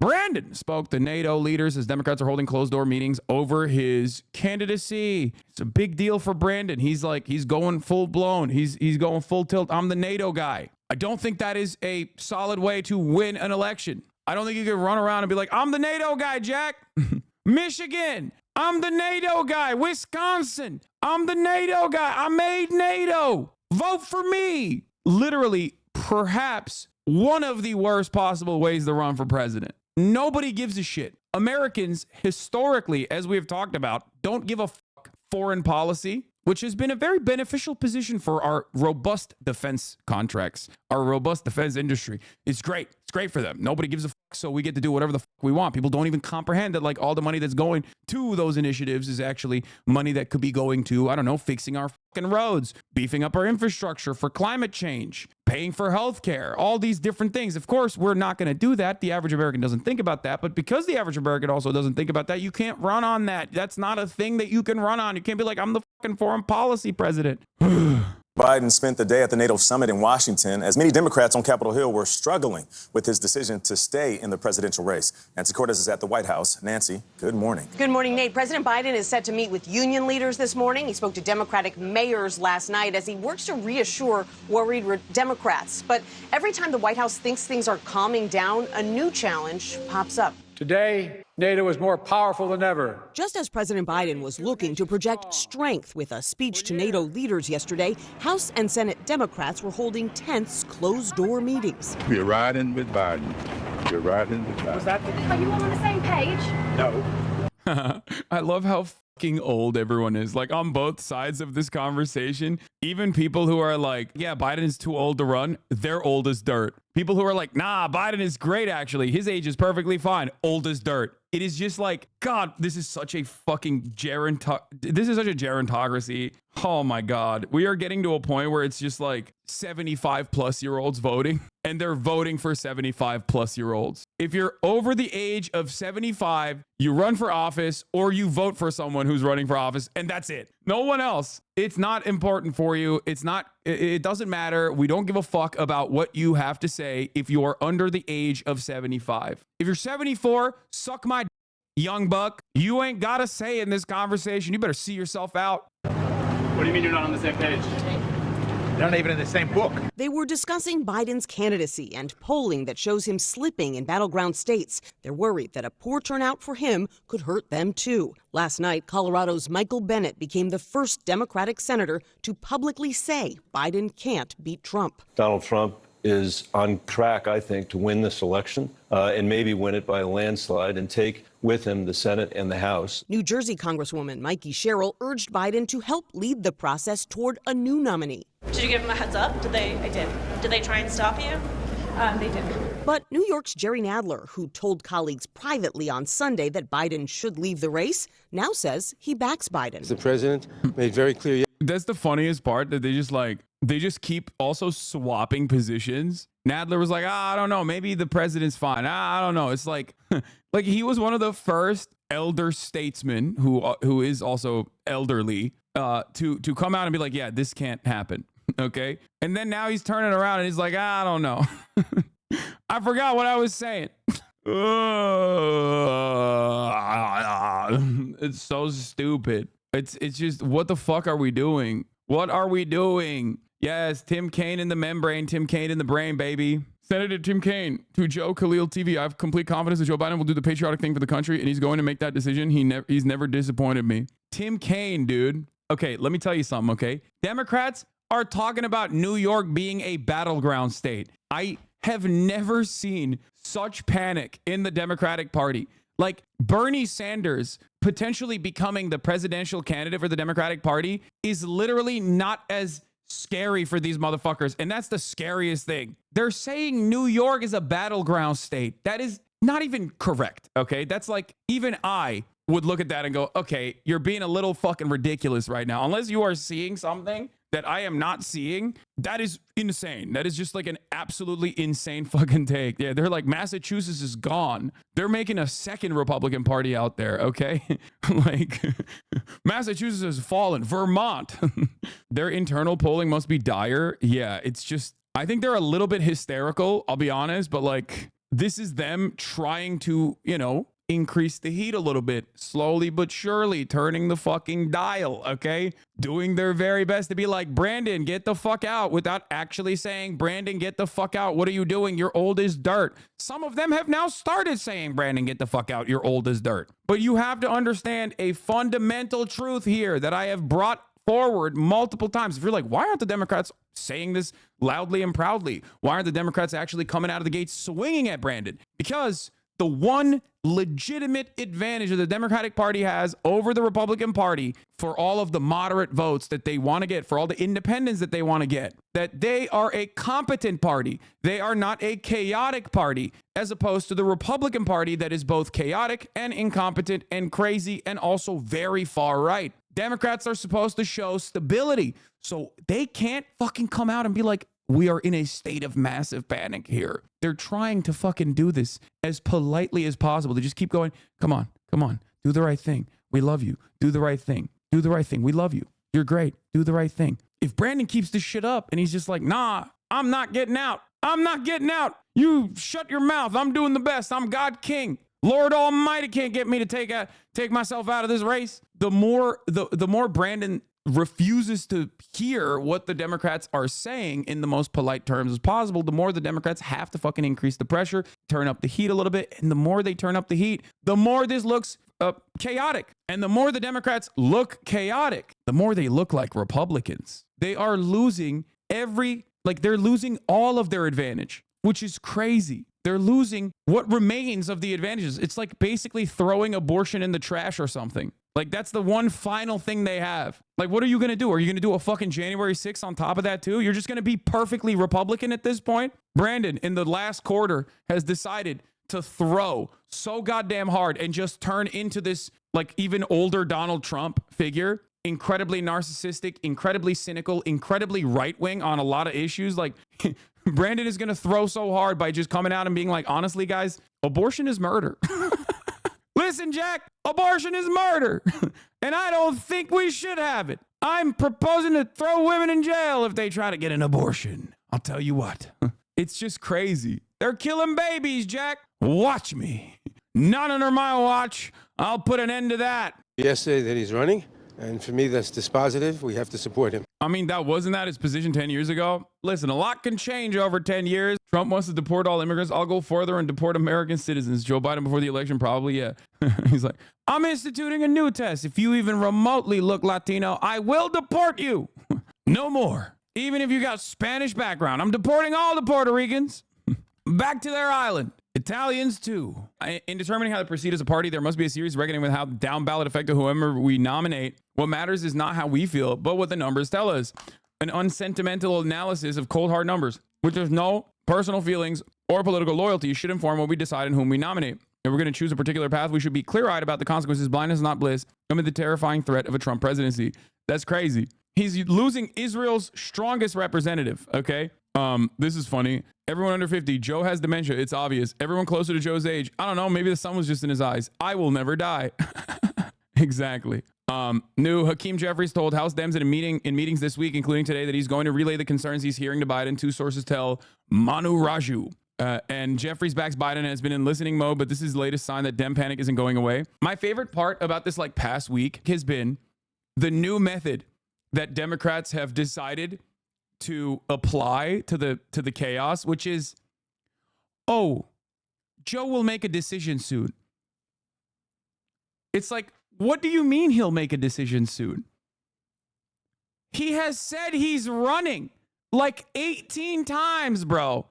Brandon spoke to NATO leaders as Democrats are holding closed-door meetings over his candidacy. It's a big deal for Brandon. He's going full-blown. He's going full tilt. I'm the NATO guy. I don't think that is a solid way to win an election. I don't think you can run around and be like, I'm the NATO guy, Jack. Michigan, I'm the NATO guy. Wisconsin, I'm the NATO guy. I made NATO. Vote for me. Literally, perhaps one of the worst possible ways to run for president. Nobody gives a shit. Americans, historically, as we have talked about, don't give a fuck foreign policy, which has been a very beneficial position for our robust defense contracts, our robust defense industry. It's great. It's great for them. Nobody gives a fuck, so we get to do whatever the fuck we want. People don't even comprehend that like all the money that's going to those initiatives is actually money that could be going to, I don't know, fixing our fucking roads, beefing up our infrastructure for climate change, paying for healthcare, all these different things. Of course, we're not going to do that. The average American doesn't think about that. But because the average American also doesn't think about that, you can't run on that. That's not a thing that you can run on. You can't be like, I'm the fucking foreign policy president. Biden spent the day at the NATO summit in Washington as many Democrats on Capitol Hill were struggling with his decision to stay in the presidential race. Nancy Cortez is at the White House. Nancy, good morning. Good morning, Nate. President Biden is set to meet with union leaders this morning. He spoke to Democratic mayors last night as he works to reassure worried Democrats. But every time the White House thinks things are calming down, a new challenge pops up. Today, NATO is more powerful than ever. Just as President Biden was looking to project strength with a speech to NATO leaders yesterday, House and Senate Democrats were holding tense, closed-door meetings. We're riding with Biden. We're riding with Biden. Are you all on the same page? No. I love how fucking old everyone is. Like on both sides of this conversation, even people who are like, yeah, Biden is too old to run, they're old as dirt. People who are like, nah, Biden is great, actually. His age is perfectly fine. Old as dirt. It is just like, God, this is such a fucking this is such a gerontocracy. Oh my God. We are getting to a point where it's just like 75-plus-year-olds voting, and they're voting for 75-plus-year-olds. If you're over the age of 75, you run for office or you vote for someone who's running for office, and that's it. No one else. It's not important for you. It doesn't matter. We don't give a fuck about what you have to say if you are under the age of 75. If you're 74, suck my young buck. You ain't got a say in this conversation. You better see yourself out. What do you mean you're not on the same page? They're not even in the same book. They were discussing Biden's candidacy and polling that shows him slipping in battleground states. They're worried that a poor turnout for him could hurt them, too. Last night, Colorado's Michael Bennet became the first Democratic senator to publicly say Biden can't beat Trump. Donald Trump is on track, I think, to win this election and maybe win it by a landslide and take with him the Senate and the House. New Jersey Congresswoman Mikey Sherrill urged Biden to help lead the process toward a new nominee. Did you give them a heads up? I did. Did they try and stop you? They did. But New York's Jerry Nadler, who told colleagues privately on Sunday that Biden should leave the race, now says he backs Biden. The president made very clear. That's the funniest part, that they just keep also swapping positions. Nadler was like, I don't know, maybe the president's fine. I don't know. It's like, like he was one of the first elder statesmen who is also elderly to come out and be like, yeah, this can't happen. Okay. And then now he's turning around and he's like, I don't know. I forgot what I was saying. It's so stupid. It's just, what the fuck are we doing? What are we doing? Yes, Tim Kaine in the membrane, Tim Kaine in the brain, baby. Senator Tim Kaine to Joe Khalil TV. I have complete confidence that Joe Biden will do the patriotic thing for the country, and he's going to make that decision. He's never disappointed me. Tim Kaine, dude. Okay, let me tell you something, okay? Democrats are talking about New York being a battleground state. I have never seen such panic in the Democratic Party. Like Bernie Sanders potentially becoming the presidential candidate for the Democratic Party is literally not as scary for these motherfuckers. And that's the scariest thing. They're saying New York is a battleground state. That is not even correct. Okay. That's like, even I would look at that and go, okay, you're being a little fucking ridiculous right now. Unless you are seeing something that I am not seeing, that is insane. That is just like an absolutely insane fucking take. Yeah, they're like, Massachusetts is gone. They're making a second Republican Party out there, okay? Like, Massachusetts has fallen. Vermont. Their internal polling must be dire. Yeah, it's just, I think they're a little bit hysterical, I'll be honest, but like, this is them trying to, you know, increase the heat a little bit, slowly but surely, turning the fucking dial, okay? Doing their very best to be like, Brandon, get the fuck out, without actually saying, Brandon, get the fuck out. What are you doing? You're old as dirt. Some of them have now started saying, Brandon, get the fuck out. You're old as dirt. But you have to understand a fundamental truth here that I have brought forward multiple times. If you're like, why aren't the Democrats saying this loudly and proudly? Why aren't the Democrats actually coming out of the gates swinging at Brandon? Because the one legitimate advantage that the Democratic Party has over the Republican Party, for all of the moderate votes that they want to get, for all the independents that they want to get, that they are a competent party. They are not a chaotic party, as opposed to the Republican Party that is both chaotic and incompetent and crazy and also very far right. Democrats are supposed to show stability, so they can't fucking come out and be like, we are in a state of massive panic here. They're trying to fucking do this as politely as possible. They just keep going, come on, do the right thing. We love you. Do the right thing. Do the right thing. We love you. You're great. Do the right thing. If Brandon keeps this shit up and he's just like, nah, I'm not getting out. I'm not getting out. You shut your mouth. I'm doing the best. I'm God King. Lord Almighty can't get me to take myself out of this race. The more Brandon refuses to hear what the Democrats are saying in the most polite terms as possible, the more the Democrats have to fucking increase the pressure, turn up the heat a little bit. And the more they turn up the heat, the more this looks chaotic. And the more the Democrats look chaotic, the more they look like Republicans. They are losing they're losing all of their advantage, which is crazy. They're losing what remains of the advantages. It's like basically throwing abortion in the trash or something. Like, that's the one final thing they have. Like, what are you going to do? Are you going to do a fucking January 6th on top of that too? You're just going to be perfectly Republican at this point? Brandon, in the last quarter, has decided to throw so goddamn hard and just turn into this, like, even older Donald Trump figure. Incredibly narcissistic, incredibly cynical, incredibly right-wing on a lot of issues. Like, Brandon is going to throw so hard by just coming out and being like, honestly, guys, abortion is murder. Listen, Jack, abortion is murder, and I don't think we should have it. I'm proposing to throw women in jail if they try to get an abortion. I'll tell you what, it's just crazy. They're killing babies, Jack. Watch me. Not under my watch. I'll put an end to that. Yesterday that he's running, and for me, that's dispositive. We have to support him. I mean, wasn't that his position 10 years ago? Listen, a lot can change over 10 years. Trump wants to deport all immigrants. I'll go further and deport American citizens. Joe Biden before the election, probably, yeah. He's like, I'm instituting a new test. If you even remotely look Latino, I will deport you. No more. Even if you got Spanish background, I'm deporting all the Puerto Ricans back to their island. Italians too. In determining how to proceed as a party, there must be a serious reckoning with how down ballot effect of whoever we nominate. What matters is not how we feel, but what the numbers tell us. An unsentimental analysis of cold hard numbers, which there's no personal feelings or political loyalty, should inform what we decide and whom we nominate. If we're going to choose a particular path, we should be clear-eyed about the consequences. Blindness, not bliss, amid the terrifying threat of a Trump presidency. That's crazy. He's losing Israel's strongest representative, okay? This is funny. Everyone under 50, Joe has dementia. It's obvious. Everyone closer to Joe's age, I don't know, maybe the sun was just in his eyes. I will never die. Exactly. New Hakeem Jeffries told House Dems in meetings this week, including today, that he's going to relay the concerns he's hearing to Biden. Two sources tell Manu Raju. And Jeffries backs Biden and has been in listening mode, but this is the latest sign that Dem panic isn't going away. My favorite part about this past week has been the new method that Democrats have decided to apply to the chaos, which is, oh, Joe will make a decision soon. It's like, what do you mean he'll make a decision soon? He has said he's running like 18 times, bro.